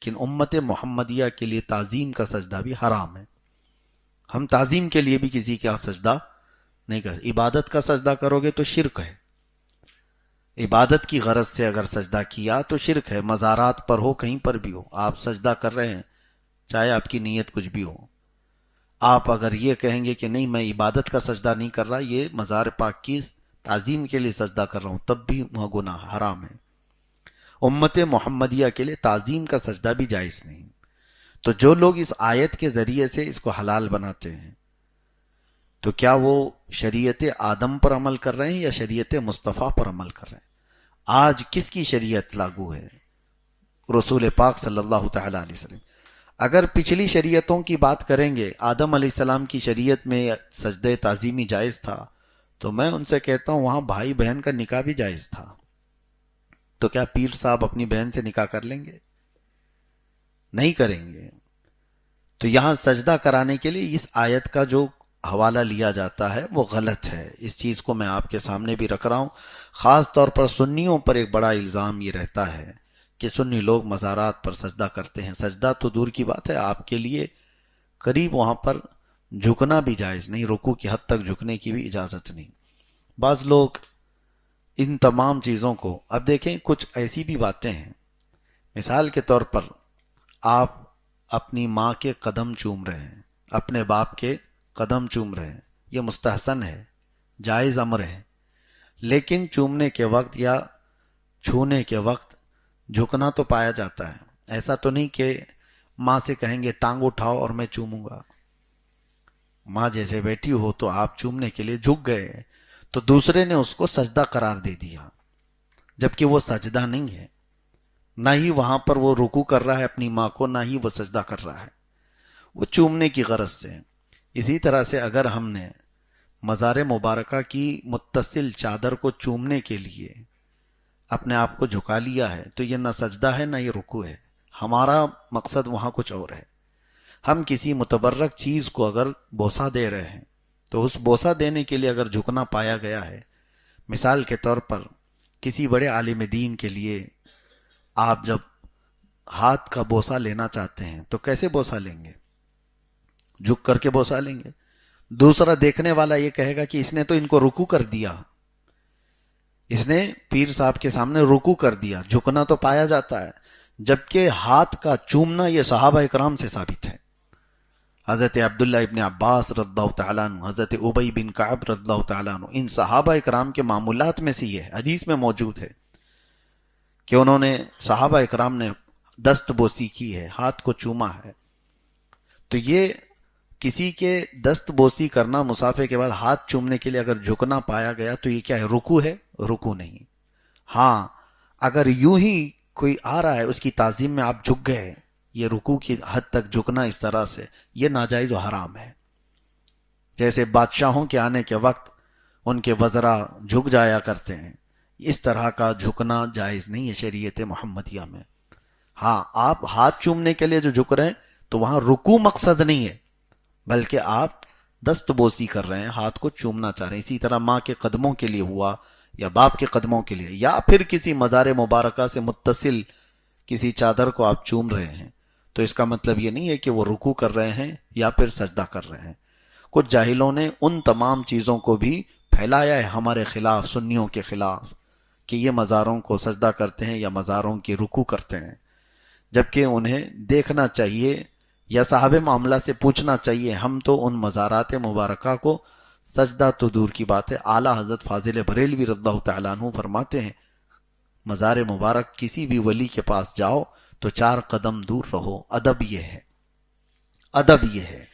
لیکن امت محمدیہ کے لیے تعظیم کا سجدہ بھی حرام ہے. ہم تعظیم کے لیے بھی کسی کا سجدہ نہیں کر. عبادت کا سجدہ کرو گے تو شرک ہے. عبادت کی غرض سے اگر سجدہ کیا تو شرک ہے. مزارات پر ہو, کہیں پر بھی ہو, آپ سجدہ کر رہے ہیں, چاہے آپ کی نیت کچھ بھی ہو. آپ اگر یہ کہیں گے کہ نہیں میں عبادت کا سجدہ نہیں کر رہا, یہ مزار پاک کی تعظیم کے لیے سجدہ کر رہا ہوں, تب بھی وہ گناہ حرام ہے. امت محمدیہ کے لیے تعظیم کا سجدہ بھی جائز نہیں. تو جو لوگ اس آیت کے ذریعے سے اس کو حلال بناتے ہیں تو کیا وہ شریعت آدم پر عمل کر رہے ہیں یا شریعت مصطفیٰ پر عمل کر رہے ہیں؟ آج کس کی شریعت لاگو ہے؟ رسول پاک صلی اللہ تعالی علیہ وسلم. اگر پچھلی شریعتوں کی بات کریں گے, آدم علیہ السلام کی شریعت میں سجدہ تعظیمی جائز تھا, تو میں ان سے کہتا ہوں وہاں بھائی بہن کا نکاح بھی جائز تھا. تو کیا پیر صاحب اپنی بہن سے نکاح کر لیں گے؟ نہیں کریں گے. تو یہاں سجدہ کرانے کے لیے اس آیت کا جو حوالہ لیا جاتا ہے وہ غلط ہے. اس چیز کو میں آپ کے سامنے بھی رکھ رہا ہوں. خاص طور پر سنیوں پر ایک بڑا الزام یہ رہتا ہے کہ سنی لوگ مزارات پر سجدہ کرتے ہیں. سجدہ تو دور کی بات ہے, آپ کے لیے قریب وہاں پر جھکنا بھی جائز نہیں, رکوع کی حد تک جھکنے کی بھی اجازت نہیں. بعض لوگ ان تمام چیزوں کو, اب دیکھیں کچھ ایسی بھی باتیں ہیں, مثال کے طور پر آپ اپنی ماں کے قدم چوم رہے ہیں, اپنے باپ کے قدم چوم رہے ہیں, یہ مستحسن ہے, جائز امر ہے. لیکن چومنے کے وقت یا چھونے کے وقت جھکنا تو پایا جاتا ہے. ایسا تو نہیں کہ ماں سے کہیں گے ٹانگ اٹھاؤ اور میں چوموں گا. ماں جیسے بیٹھی ہو تو آپ چومنے کے لیے جھک گئے تو دوسرے نے اس کو سجدہ قرار دے دیا, جبکہ وہ سجدہ نہیں ہے. نہ ہی وہاں پر وہ رکوع کر رہا ہے اپنی ماں کو, نہ ہی وہ سجدہ کر رہا ہے, وہ چومنے کی غرض سے. اسی طرح سے اگر ہم نے مزار مبارکہ کی متصل چادر کو چومنے کے لیے اپنے آپ کو جھکا لیا ہے تو یہ نہ سجدہ ہے نہ یہ رکوع ہے. ہمارا مقصد وہاں کچھ اور ہے. ہم کسی متبرک چیز کو اگر بوسہ دے رہے ہیں تو اس بوسہ دینے کے لیے اگر جھکنا پایا گیا ہے, مثال کے طور پر کسی بڑے عالم دین کے لیے آپ جب ہاتھ کا بوسہ لینا چاہتے ہیں تو کیسے بوسہ لیں گے؟ جھک کر کے بوسہ لیں گے. دوسرا دیکھنے والا یہ کہے گا کہ اس نے تو ان کو رکوع کر دیا, اس نے پیر صاحب کے سامنے رکوع کر دیا. جھکنا تو پایا جاتا ہے, جبکہ ہاتھ کا چومنا یہ صحابہ اکرام سے ثابت ہے. حضرت عبداللہ ابن عباس رضی اللہ تعالیٰ عنہ, حضرت ابی بن کعب رضی اللہ تعالیٰ عنہ, ان صحابہ اکرام کے معمولات میں سے یہ حدیث میں موجود ہے کہ انہوں نے, صحابہ اکرام نے دست بوسی کی ہے, ہاتھ کو چوما ہے. تو یہ کسی کے دست بوسی کرنا, مصافحے کے بعد ہاتھ چومنے کے لیے اگر جھکنا پایا گیا تو یہ کیا ہے؟ رکوع ہے؟ رکوع نہیں. ہاں اگر یوں ہی کوئی آ رہا ہے اس کی تعظیم میں آپ جھک گئے, یہ رکوع کی حد تک جھکنا اس طرح سے, یہ ناجائز و حرام ہے. جیسے بادشاہوں کے آنے کے وقت ان کے وزراء جھک جایا کرتے ہیں, اس طرح کا جھکنا جائز نہیں ہے شریعت محمدیہ میں. ہاں آپ ہاتھ چومنے کے لیے جو جھک رہے ہیں تو وہاں رکوع مقصد نہیں ہے, بلکہ آپ دست بوسی کر رہے ہیں, ہاتھ کو چومنا چاہ رہے ہیں. اسی طرح ماں کے قدموں کے لیے ہوا یا باپ کے قدموں کے لیے, یا پھر کسی مزار مبارکہ سے متصل کسی چادر کو آپ چوم رہے ہیں, تو اس کا مطلب یہ نہیں ہے کہ وہ رکوع کر رہے ہیں یا پھر سجدہ کر رہے ہیں. کچھ جاہلوں نے ان تمام چیزوں کو بھی پھیلایا ہے ہمارے خلاف, سنیوں کے خلاف, کہ یہ مزاروں کو سجدہ کرتے ہیں یا مزاروں کی رکوع کرتے ہیں, جبکہ انہیں دیکھنا چاہیے یا صاحب معاملہ سے پوچھنا چاہیے. ہم تو ان مزارات مبارکہ کو, سجدہ تو دور کی بات ہے, اعلیٰ حضرت فاضل بریلوی رضی اللہ تعالیٰ عنہ فرماتے ہیں مزار مبارک کسی بھی ولی کے پاس جاؤ تو 4 قدم دور رہو. ادب یہ ہے, ادب یہ ہے.